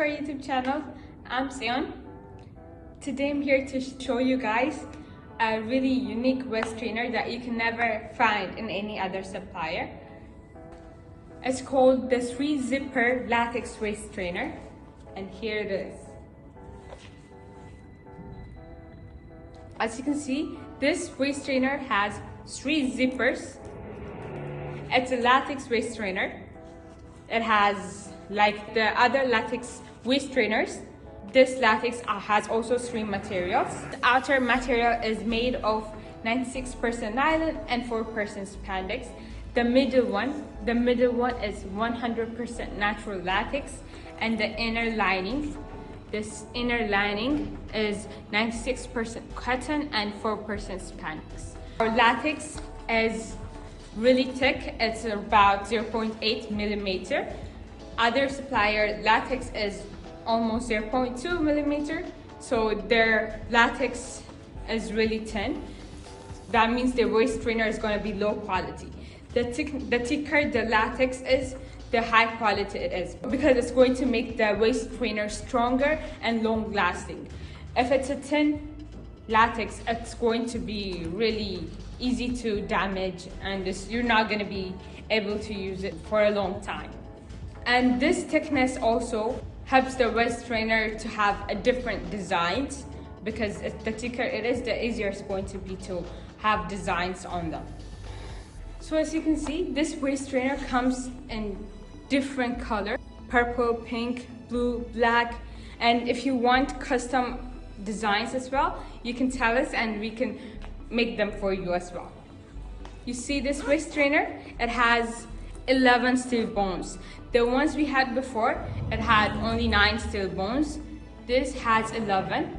our YouTube channel. I'm Sion. Today I'm here to show you guys a really unique waist trainer that you can never find in any other supplier. It's called the 3-zipper latex waist trainer, and here it is. As you can see, this waist trainer has 3 zippers. It's a latex waist trainer. It has, like the other latex waist trainers, this latex has also 3 materials. The outer material is made of 96% nylon and 4% spandex. The middle one is 100% natural latex, and the inner lining, this inner lining is 96% cotton and 4% spandex. Our latex is really thick. It's about 0.8 millimeter. Other supplier latex is almost 0.2 millimeter, so their latex is really thin. That means the waist trainer is going to be low quality. The thicker the latex is, the high quality it is, because it's going to make the waist trainer stronger and long lasting. If it's a thin latex, it's going to be really easy to damage, and you're not going to be able to use it for a long time. And this thickness also helps the waist trainer to have a different designs, because the thicker it is, the easier it's going to be to have designs on them. So as you can see, this waist trainer comes in different colors: purple, pink, blue, black. And if you want custom designs as well, you can tell us and we can make them for you as well. You see this waist trainer, it has 11 steel bones. The ones we had before, it had only 9 steel bones. This has 11.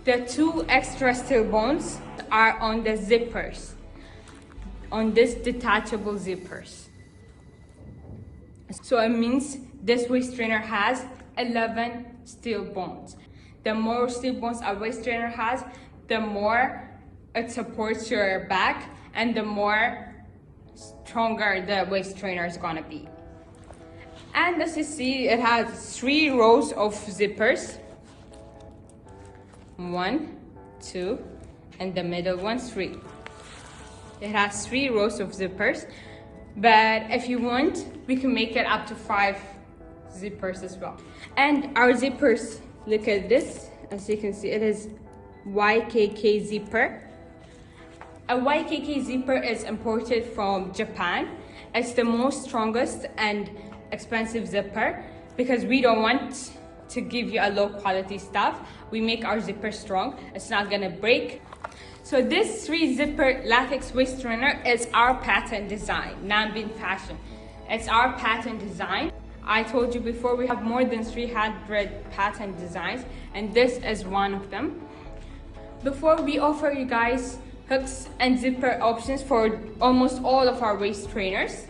The 2 extra steel bones are on the zippers, on this detachable zippers. So it means this waist trainer has 11 steel bones. The more steel bones a waist trainer has, the more it supports your back and the more stronger the waist trainer is gonna be. And as you see, it has 3 rows of zippers. 1, 2, and the middle one 3. It has 3 rows of zippers, but if you want, we can make it up to 5 zippers as well. And our zippers, look at this. As you can see, it is YKK zipper. A YKK zipper is imported from Japan. It's the most strongest and expensive zipper, because we don't want to give you a low quality stuff. We make our zipper strong. It's not gonna break. So this 3-zipper latex waist trainer is our patent design, Nambin Fashion. It's our patent design. I told you before, we have more than 300 patent designs, and this is one of them. Before, we offer you guys hooks and zipper options for almost all of our waist trainers,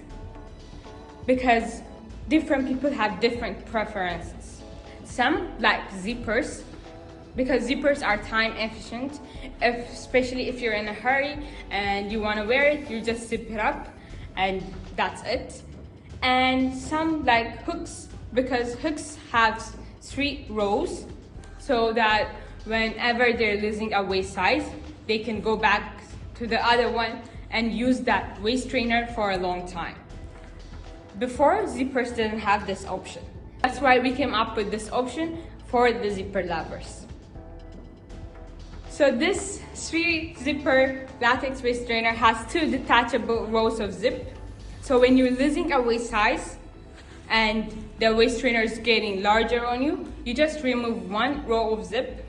because different people have different preferences. Some like zippers, because zippers are time efficient, especially if you're in a hurry and you want to wear it, you just zip it up and that's it. And some like hooks, because hooks have 3 rows, so that whenever they're losing a waist size, they can go back to the other one and use that waist trainer for a long time. Before, zippers didn't have this option. That's why we came up with this option for the zipper lovers. So this 3-zipper latex waist trainer has 2 detachable rows of zip. So when you're losing a waist size and the waist trainer is getting larger on you, you just remove 1 row of zip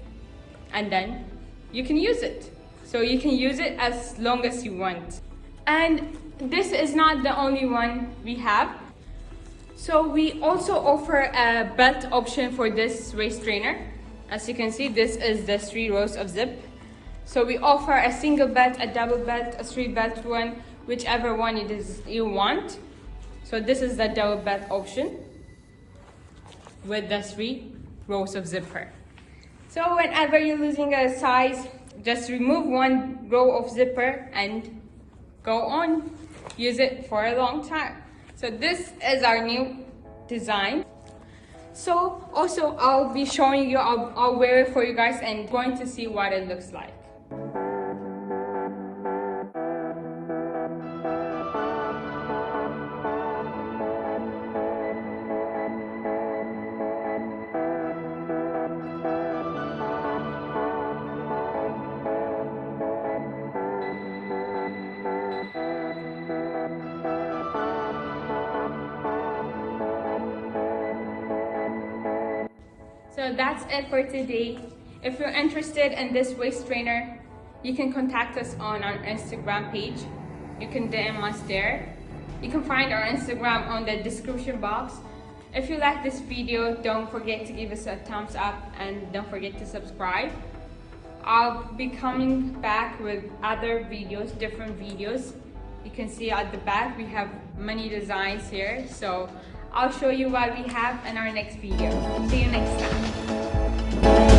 and then you can use it. So you can use it as long as you want. And this is not the only one we have. So we also offer a belt option for this waist trainer. As you can see, this is the 3 rows of zip. So we offer a single belt, a double belt, a 3-belt one, whichever one it is you want. So this is the double belt option with the 3 rows of zipper. So whenever you're losing a size, just remove 1 row of zipper and go on. Use it for a long time. So this is our new design. So also I'll be showing you, I'll wear it for you guys and going to see what it looks like. So that's it for today. If you're interested in this waist trainer, you can contact us on our Instagram page. You can DM us there. You can find our Instagram on the description box. If you like this video, don't forget to give us a thumbs up and don't forget to subscribe. I'll be coming back with other videos, different videos. You can see at the back we have many designs here. So I'll show you what we have in our next video. See you next time.